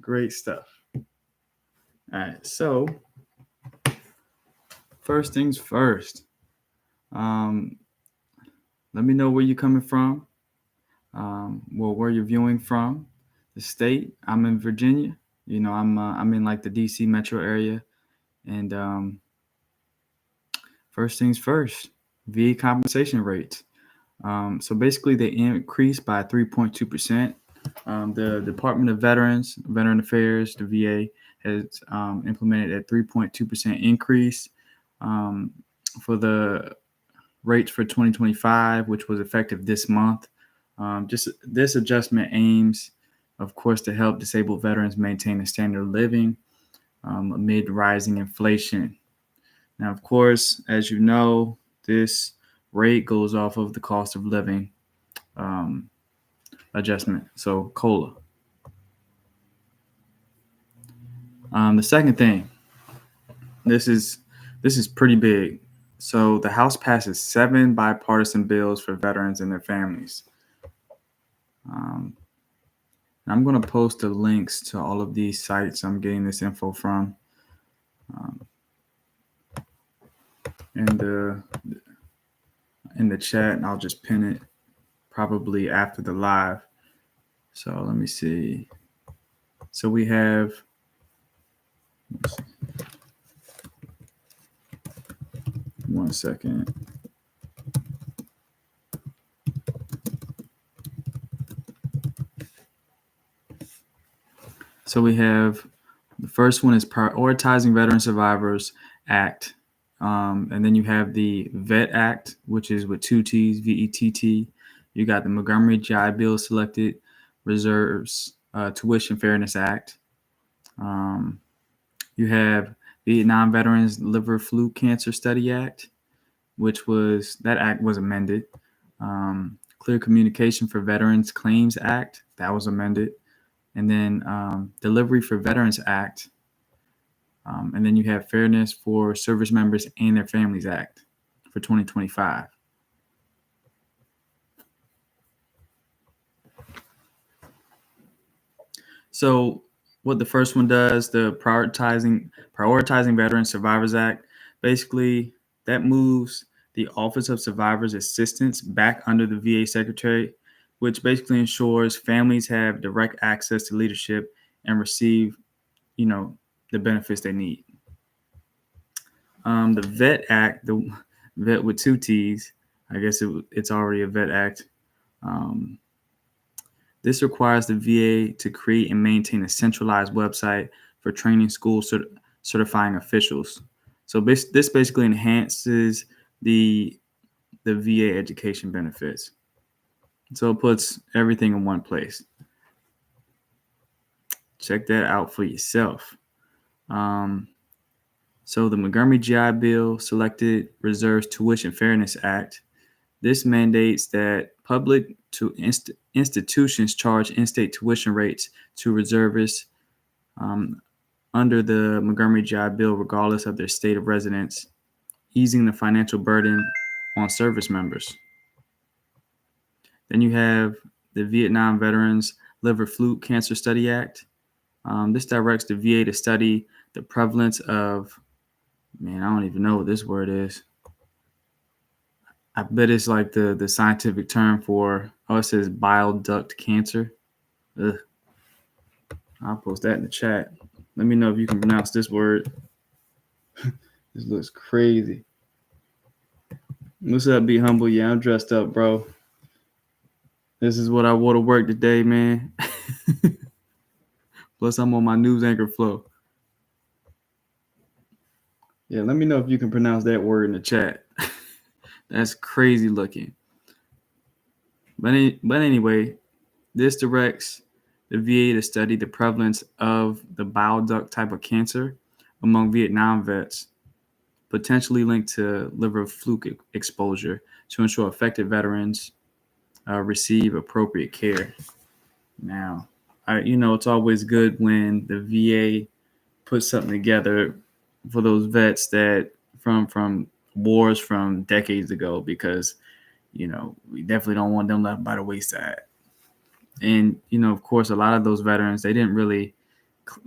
Great stuff. All right, so first things first. Let me know where you're coming from. Where you're viewing from. The state. I'm in Virginia. I'm in like the DC metro area, and first things first. VA compensation rates. So basically, they increased by 3.2%. The Department of Veteran Affairs, the VA, has implemented a 3.2% increase for the rates for 2025, which was effective this month. Just this adjustment aims, of course, to help disabled veterans maintain a standard of living amid rising inflation. Now, of course, as you know, this rate goes off of the cost of living adjustment, so COLA. The second thing, this is pretty big. So the House passes 7 bipartisan bills for veterans and their families. I'm going to post the links to all of these sites I'm getting this info from in the chat, and I'll just pin it probably after the live. So let me see. So we have, one second. So we have, the first one is Prioritizing Veteran Survivors Act. And then you have the VET Act, which is with 2 T's, VETT. You got the Montgomery GI Bill Selected Reserves Tuition Fairness Act. You have Vietnam Veterans Liver Fluke Cancer Study Act, that act was amended. Clear Communication for Veterans Claims Act, that was amended. And then Delivery for Veterans Act. And then you have Fairness for Service Members and Their Families Act for 2025. So what the first one does, the Prioritizing Veteran Survivors Act, basically that moves the Office of Survivors Assistance back under the VA Secretary, which basically ensures families have direct access to leadership and receive, the benefits they need. The VET Act, the VET with 2 T's, I guess it's already a VET Act. This requires the VA to create and maintain a centralized website for training school certifying officials. So this basically enhances the VA education benefits. So it puts everything in one place. Check that out for yourself. So the Montgomery GI Bill Selected Reserves Tuition Fairness Act. This mandates that public institutions charge in-state tuition rates to reservists under the Montgomery GI Bill, regardless of their state of residence, easing the financial burden on service members. Then you have the Vietnam Veterans Liver Fluke Cancer Study Act. This directs the VA to study the prevalence of, I don't even know what this word is. I bet it's like the scientific term for, it says bile duct cancer. Ugh. I'll post that in the chat. Let me know if you can pronounce this word. This looks crazy. What's up, Be Humble? Yeah, I'm dressed up, bro. This is what I wore to work today, man. Plus, I'm on my news anchor flow. Yeah, let me know if you can pronounce that word in the chat. That's crazy looking. But anyway, this directs the VA to study the prevalence of the bile duct type of cancer among Vietnam vets, potentially linked to liver fluke exposure, to ensure affected veterans receive appropriate care. Now, it's always good when the VA puts something together for those vets that from wars from decades ago, because we definitely don't want them left by the wayside. And of course, a lot of those veterans, they didn't really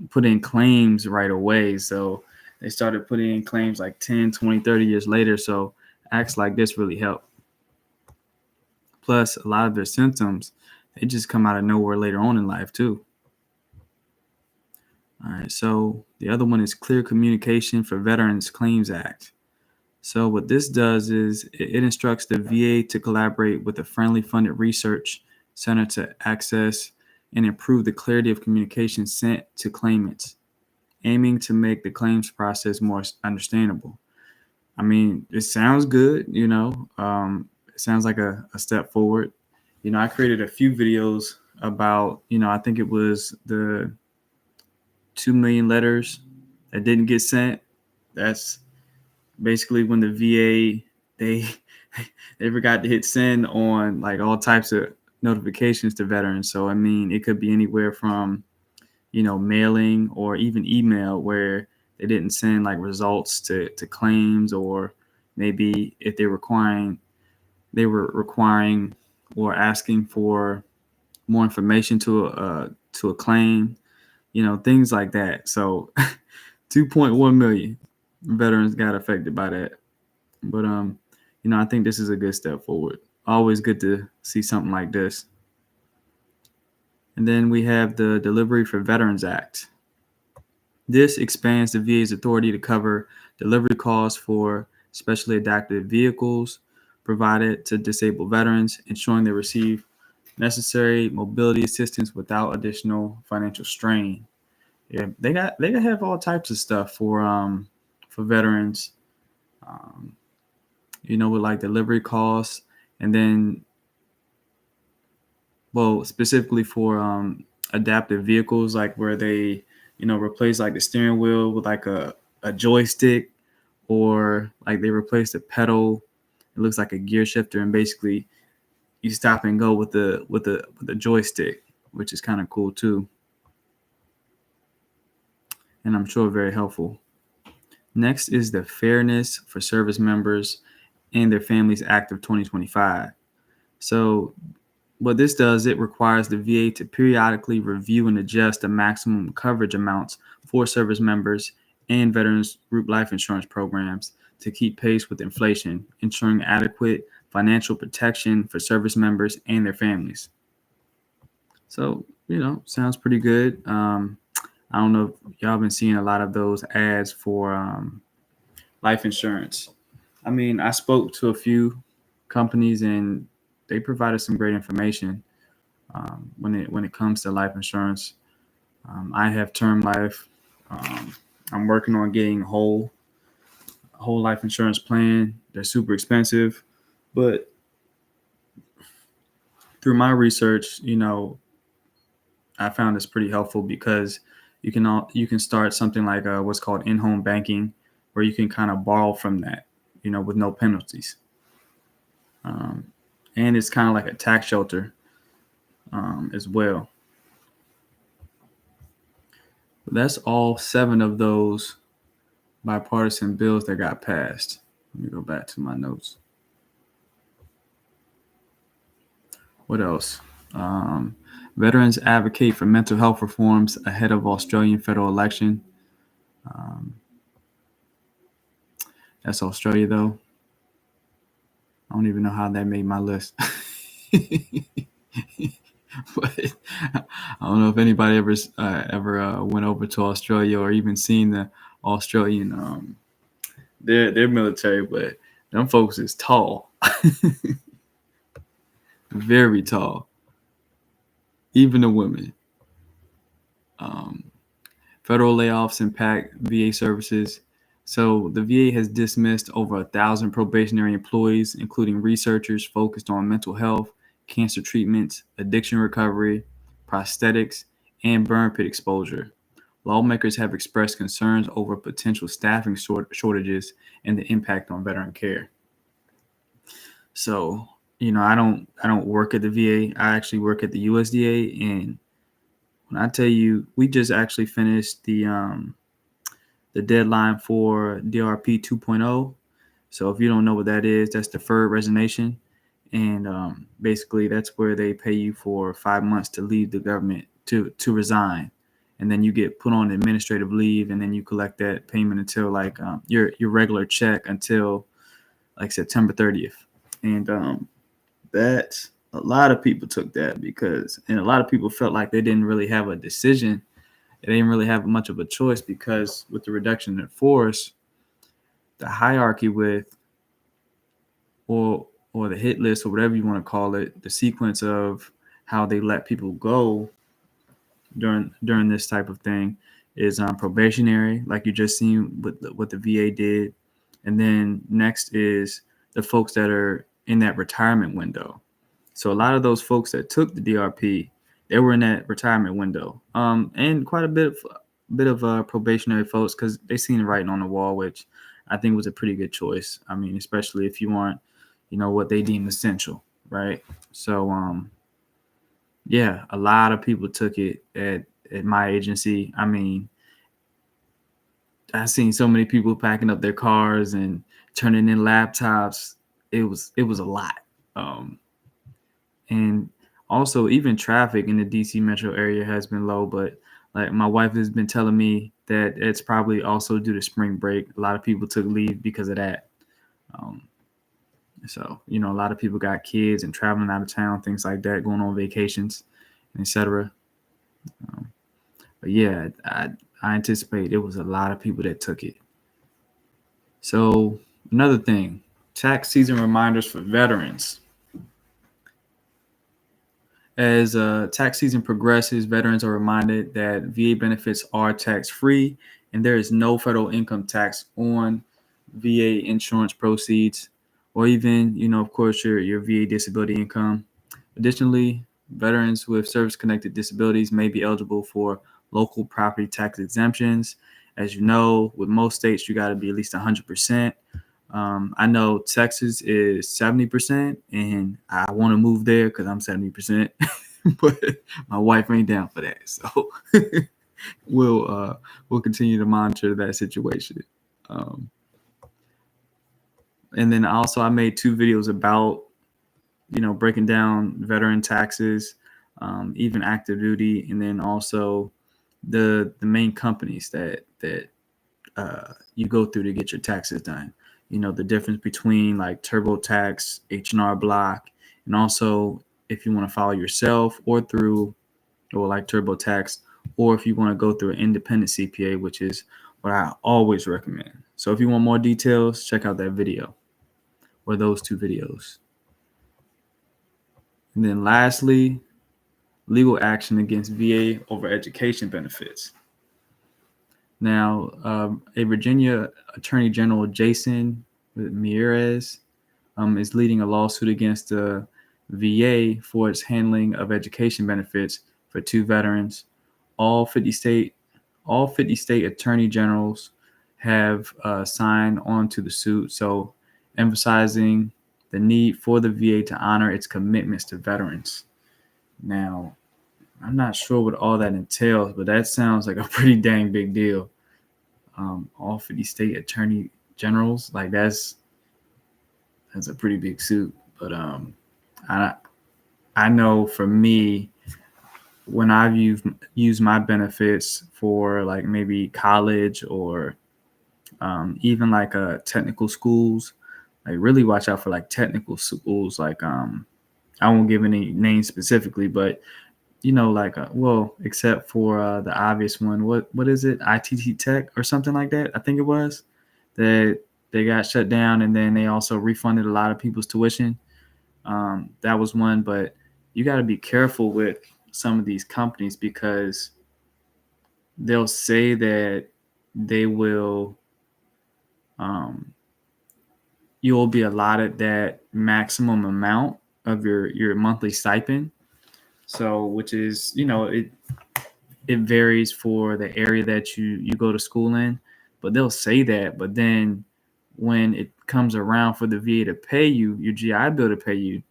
put in claims right away. So they started putting in claims like 10, 20, 30 years later. So acts like this really help. Plus, a lot of their symptoms, they just come out of nowhere later on in life too. All right, so the other one is Clear Communication for Veterans Claims Act. So what this does is it instructs the VA to collaborate with a friendly funded research center to access and improve the clarity of communication sent to claimants, aiming to make the claims process more understandable. I mean, it sounds good, it sounds like a step forward. I created a few videos about, I think it was the 2 million letters that didn't get sent. That's basically when the VA, they they forgot to hit send on like all types of notifications to veterans. So I mean, it could be anywhere from mailing or even email where they didn't send like results to claims, or maybe if they were requiring or asking for more information to a claim, things like that. So 2.1 million veterans got affected by that. But I think this is a good step forward. Always good to see something like this. And then we have the Delivery for Veterans Act. This expands the VA's authority to cover delivery costs for specially adapted vehicles provided to disabled veterans, ensuring they receive necessary mobility assistance without additional financial strain. Yeah, they have all types of stuff for veterans, with like delivery costs, and then specifically for adaptive vehicles, like where they replace like the steering wheel with like a joystick, or like they replace the pedal. It looks like a gear shifter, and basically you stop and go with the joystick, which is kind of cool too, and I'm sure very helpful. Next is the Fairness for Service Members and Their Families Act of 2025. So what this does, it requires the VA to periodically review and adjust the maximum coverage amounts for service members and veterans group life insurance programs to keep pace with inflation, ensuring adequate financial protection for service members and their families. So, sounds pretty good. I don't know if y'all been seeing a lot of those ads for life insurance. I mean, I spoke to a few companies and they provided some great information when it comes to life insurance. I have term life. I'm working on getting a whole life insurance plan. They're super expensive, but through my research, I found this pretty helpful because you can start something like what's called in-home banking, where you can kind of borrow from that, with no penalties. And it's kind of like a tax shelter as well. But that's all 7 of those bipartisan bills that got passed. Let me go back to my notes. What else? Veterans advocate for mental health reforms ahead of Australian federal election. That's Australia, though. I don't even know how that made my list. But I don't know if anybody ever went over to Australia or even seen the Australian their military, but them folks is tall. Very tall. Even the women. Federal layoffs impact VA services. So the VA has dismissed over 1,000 probationary employees, including researchers focused on mental health, cancer treatments, addiction recovery, prosthetics, and burn pit exposure. Lawmakers have expressed concerns over potential staffing shortages and the impact on veteran care. So, I don't work at the VA. I actually work at the USDA, and when I tell you, we just actually finished the deadline for DRP 2.0. So if you don't know what that is, that's deferred resignation. And basically that's where they pay you for 5 months to leave the government, to resign. and then you get put on administrative leave, and then you collect that payment until like your regular check until like September 30th. And that a lot of people took that and a lot of people felt like they didn't really have a decision. They didn't really have much of a choice because with the reduction in force, the hierarchy with or the hit list or whatever you want to call it, the sequence of how they let people go during this type of thing is probationary, like you just seen what the VA did, and then next is the folks that are in that retirement window. So a lot of those folks that took the DRP, they were in that retirement window, and quite a bit of probationary folks because they seen the writing on the wall, which I think was a pretty good choice. I mean, especially if you want, what they deem essential, right? So yeah, a lot of people took it at my agency. I mean, I've seen so many people packing up their cars and turning in laptops. It was a lot. And also even traffic in the DC metro area has been low, but like my wife has been telling me that it's probably also due to spring break. A lot of people took leave because of that. So, a lot of people got kids and traveling out of town, things like that, going on vacations, etc. But yeah, I anticipate it was a lot of people that took it. So another thing, tax season reminders for veterans. As tax season progresses, veterans are reminded that VA benefits are tax-free and there is no federal income tax on VA insurance proceeds or even, of course, your VA disability income. Additionally, veterans with service-connected disabilities may be eligible for local property tax exemptions. As you know, with most states, you got to be at least 100%. I know Texas is 70%, and I want to move there because I'm 70%, but my wife ain't down for that. So we'll continue to monitor that situation. And then also I made 2 videos about breaking down veteran taxes, even active duty, and then also the main companies that you go through to get your taxes done. The difference between like TurboTax, H&R Block, and also if you want to file yourself or like TurboTax, or if you want to go through an independent CPA, which is what I always recommend. So if you want more details, check out that video or those 2 videos. And then lastly, legal action against VA over education benefits. Now, a Virginia Attorney General, Jason Miyares, is leading a lawsuit against the VA for its handling of education benefits for 2 veterans. All 50 state attorney generals have signed on to the suit, so emphasizing the need for the VA to honor its commitments to veterans. Now, I'm not sure what all that entails, but that sounds like a pretty dang big deal. All 50 state attorney generals, like that's a pretty big suit. But I know for me, when I've used my benefits for like maybe college or even like technical schools, like really watch out for like technical schools. Like I won't give any names specifically, but like except for the obvious one, what is it, ITT Tech or something like that, I think it was, that they got shut down, and then they also refunded a lot of people's tuition. That was one, but you got to be careful with some of these companies because they'll say that they will you'll be allotted that maximum amount of your monthly stipend. So, which is, it varies for the area that you go to school in, but they'll say that. But then when it comes around for the VA to pay you, your GI Bill to pay you,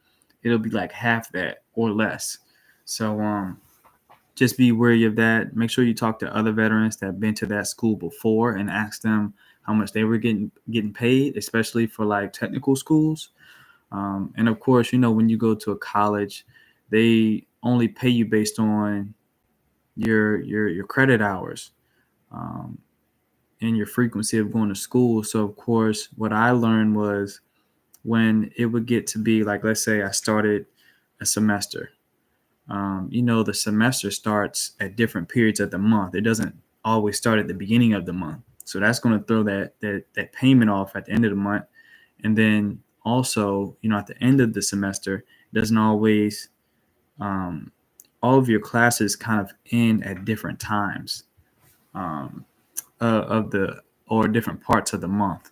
it'll be like half that or less. So just be wary of that. Make sure you talk to other veterans that have been to that school before and ask them how much they were getting paid, especially for like technical schools. And of course, when you go to a college, they only pay you based on your credit hours, and your frequency of going to school. So of course, what I learned was when it would get to be like, let's say I started a semester. The semester starts at different periods of the month. It doesn't always start at the beginning of the month. So that's going to throw that payment off at the end of the month. And then also, at the end of the semester, it doesn't always, all of your classes kind of end at different times or different parts of the month.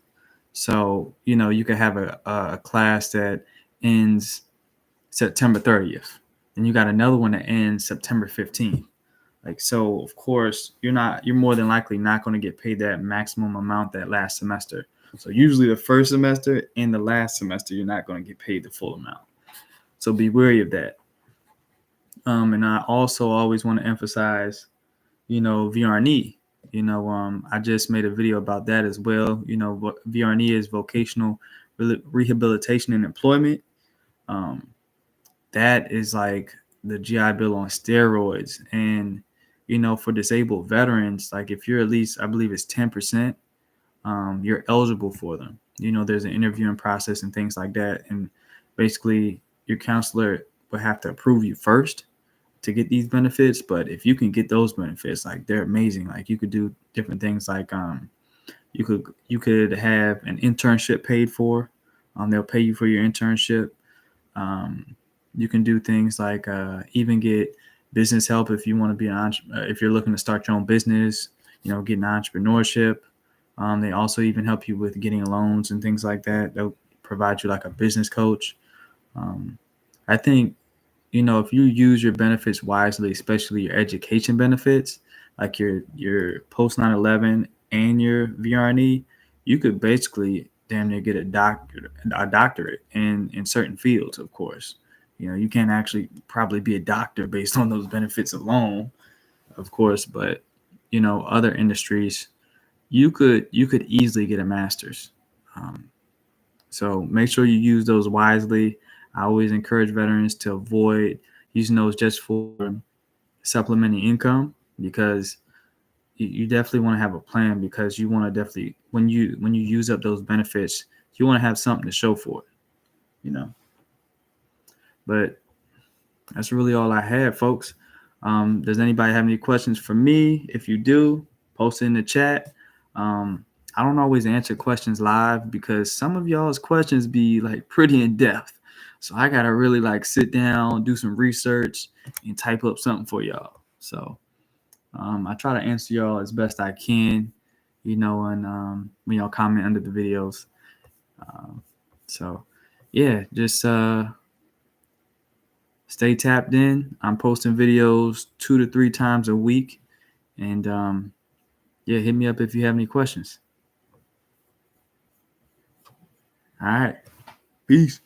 So, you could have a class that ends September 30th, and you got another one that ends September 15th. So of course you're more than likely not going to get paid that maximum amount that last semester. So usually the first semester and the last semester, you're not going to get paid the full amount. So be wary of that. And I also always want to emphasize, VR&E. I just made a video about that as well. VR&E is vocational rehabilitation and employment. That is like the GI Bill on steroids. And, for disabled veterans, like if you're at least, I believe it's 10%, you're eligible for them. There's an interviewing process and things like that. And basically your counselor will have to approve you first to get these benefits. But if you can get those benefits, like they're amazing. Like you could do different things like you could have an internship paid for. They'll pay you for your internship. You can do things like even get business help if you want to be if you're looking to start your own business, getting entrepreneurship. They also even help you with getting loans and things like that. They'll provide you like a business coach. I think, if you use your benefits wisely, especially your education benefits, like your post 9/11 and your VR&E, you could basically damn near get a doctorate in certain fields. Of course, you can't actually probably be a doctor based on those benefits alone, of course, but other industries, you could easily get a master's. So make sure you use those wisely. I always encourage veterans to avoid using those just for supplementing income, because you definitely want to have a plan, because you want to definitely, when you use up those benefits, you want to have something to show for it, But that's really all I had, folks. Does anybody have any questions for me? If you do, post it in the chat. I don't always answer questions live because some of y'all's questions be like pretty in depth. So I got to really like sit down, do some research, and type up something for y'all. So I try to answer y'all as best I can, and when y'all comment under the videos. So yeah, just stay tapped in. I'm posting videos 2 to 3 times a week. And yeah, hit me up if you have any questions. All right. Peace.